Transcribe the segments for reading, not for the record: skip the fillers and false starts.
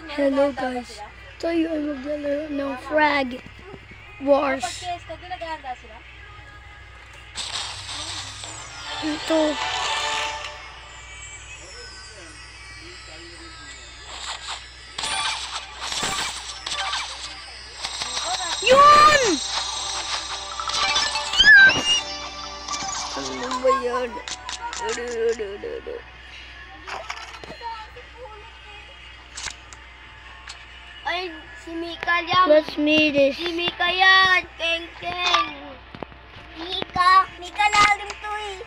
Hello guys, tayo ay maglalaro ng Frag Wars. Ito. Yun! Ano ba yan? Ay, si Mika yan. Let's meet this. Si Mika yan. Keng. Mika lalim to eh.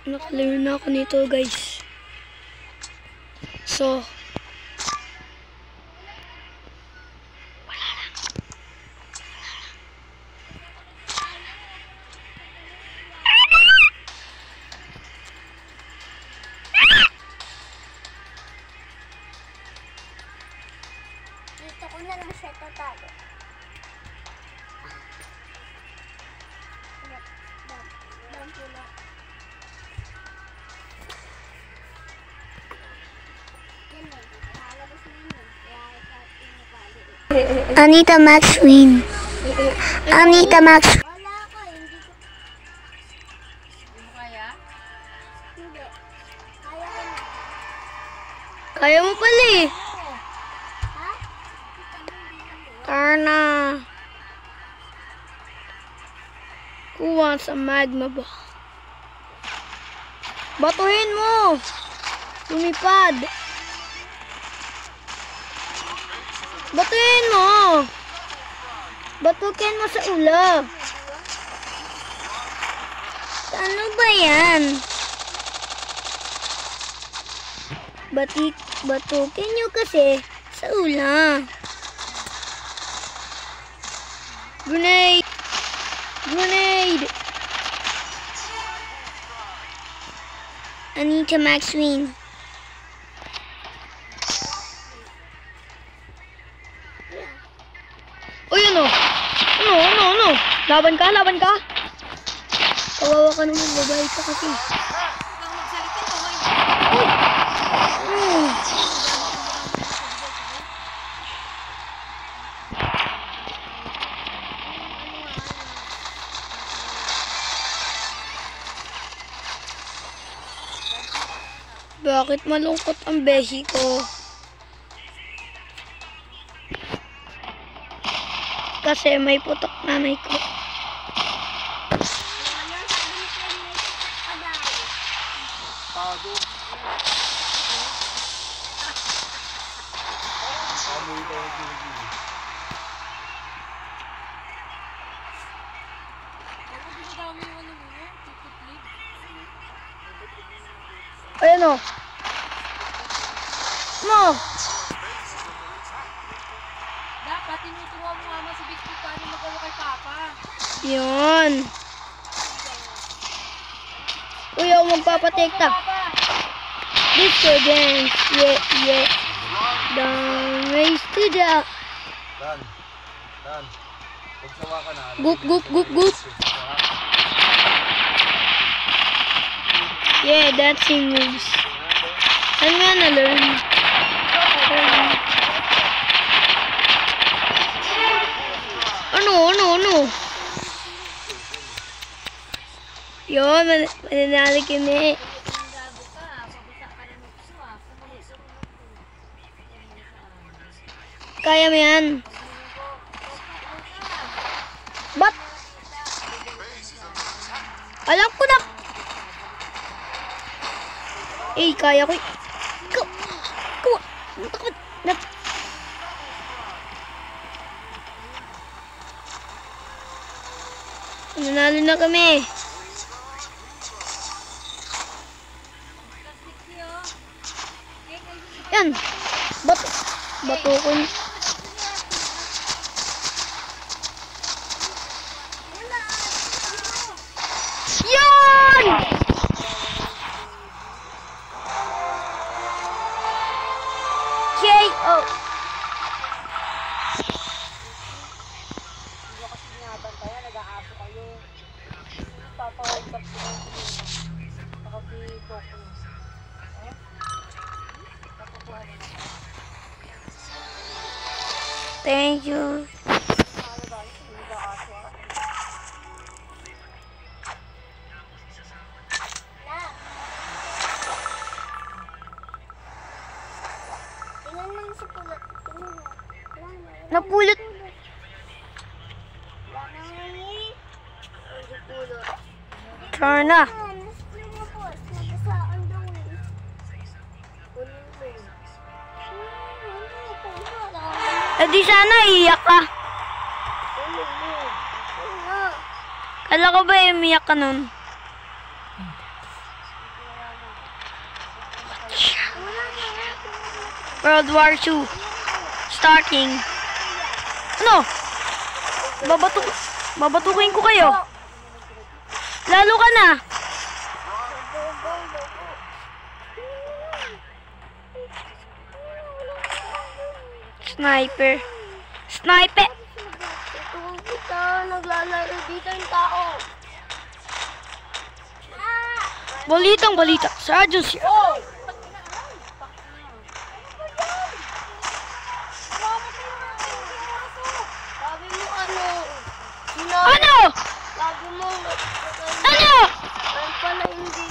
Nakaluna ako nito guys. So, Dito ko na lang siya tatalo. Anita Max win. Anita Max. Wala ko, hindi ko. Kaya? Hindi. Kaya ko na. Kaya mo pala eh. Ha? Karna. Who wants a magma ball? Batuhin mo. Lumipad. Batuhin mo. Batukin mo sa ulo. Ano ba yan? Batukin nyo kasi sa ulo. Grenade. Grenade. Anita Max win. Uy, ano? Ano? Laban ka? Kawawa ka naman, babae ka kasi. Uy! Bakit malungkot ang beshi ko? Kasi may putok nanay ko. Ayan o. Dapat tinuturuan mo mama si Victor paano magano kay Papa. Yun. Uy, ako magpapatekta. Disco dance. Yeah. Don't race to the... Dan. Pagsawa ka na. Goop. Yeah, dancing moves. I'm gonna learn. Ano? Yun, mananali kami. Kaya mo yan. Ba't? Alam ko na. Kaya ko. Takot. Nanalo na kami. Yan. Bato ko. Yan! KO. Hindi ko kasi nabantaya, nag-aaso kayo. Papawag ka po. Thank you. Napulot. Turn na. Eh di sana iiyak ka. Kala ko ba umiyak ka nun? World War II. Starting. Ano? Babatukin ko kayo. Lalo ka na. Sniper. Sniper. Ito, naglalaro dito yung tao. Balitang balita. Sergeant siya. Oh! Sabi mo ano? Ano? Sabi mo, Ano? ay pala hindi.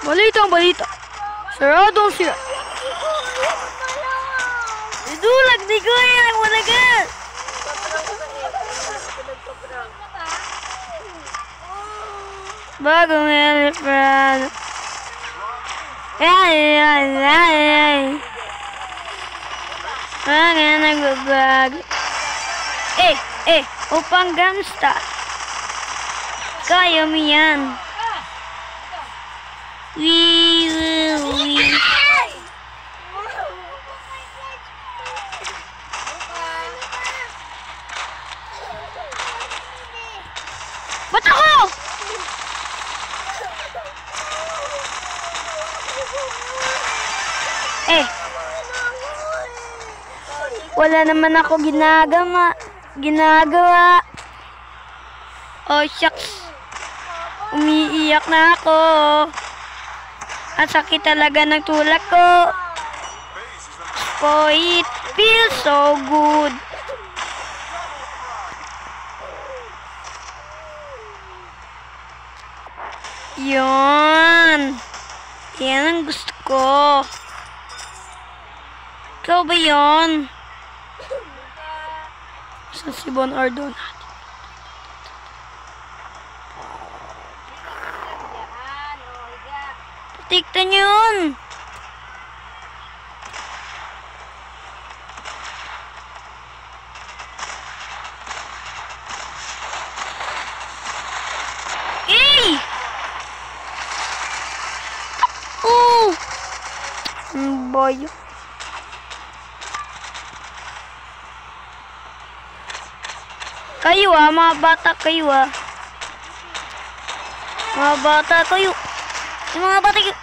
Balitang balita. Sarado siya. Idulag di ko yan. Wala ka. Bagong elephant. Ay. Mga nagbabag. Upang gamsta. Kaya mo yan. We. Ba't ako? Wala naman ako ginagawa. Oh, shucks. Umiiyak na ako. Ang sakit talaga ng tulak ko. Oh, it feels so good. Yan ang gusto ko. Ikaw ba yun? Sa si Bon Ardo natin. Patiktan yun. Boy. Kayo mga bata kayo Mga bata kayo. Yung mga bata kayo.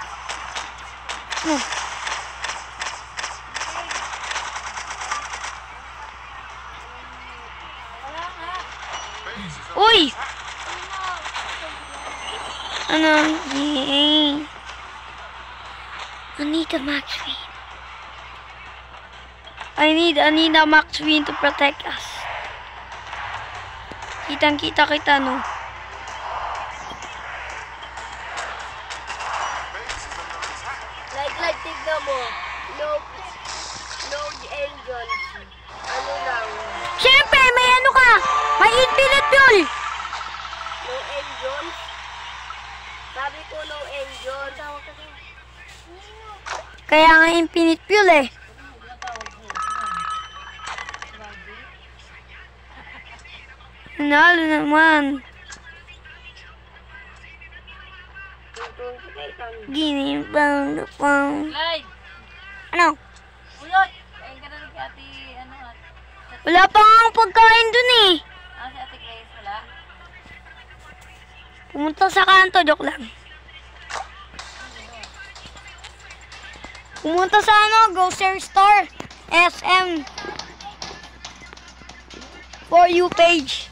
Uy! Ano? I need a Max Win. I need a Max Win to protect us. Kitang-kita kita, no? Like, tignan mo. No engines. Ano lang? Siyempre, may ano ka! May infinite fuel! No engines? Sabi ko no engine. Kaya nga infinite fuel eh. Nalo naman. Gini bang. Clyde! Ano? Ulot! Kain ka na rin kay ate, Wala pa nga pagkain dun eh. si ate Grace, wala? Pumunta sa kanto, joke lang. Pumunta sa grocery store. SM. For you page.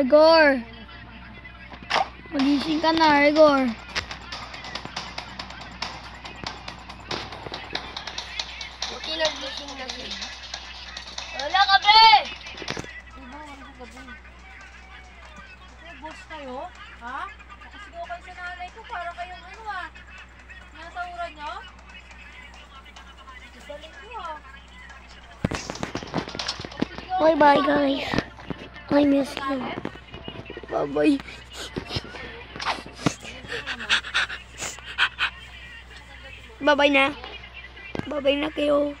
Rigor. Magising ka na, Rigor. Buti nagising na siya. Wala ka, be! Diba, wala sa gabi. Kasi boss kayo, ha? Nakasigaw kayo sa nanay ko para kayong ano ah. Nasa ura nyo? Galing nyo ah. Bye-bye, guys. I miss you. Bye-bye. Bye-bye na. Bye-bye na kayo.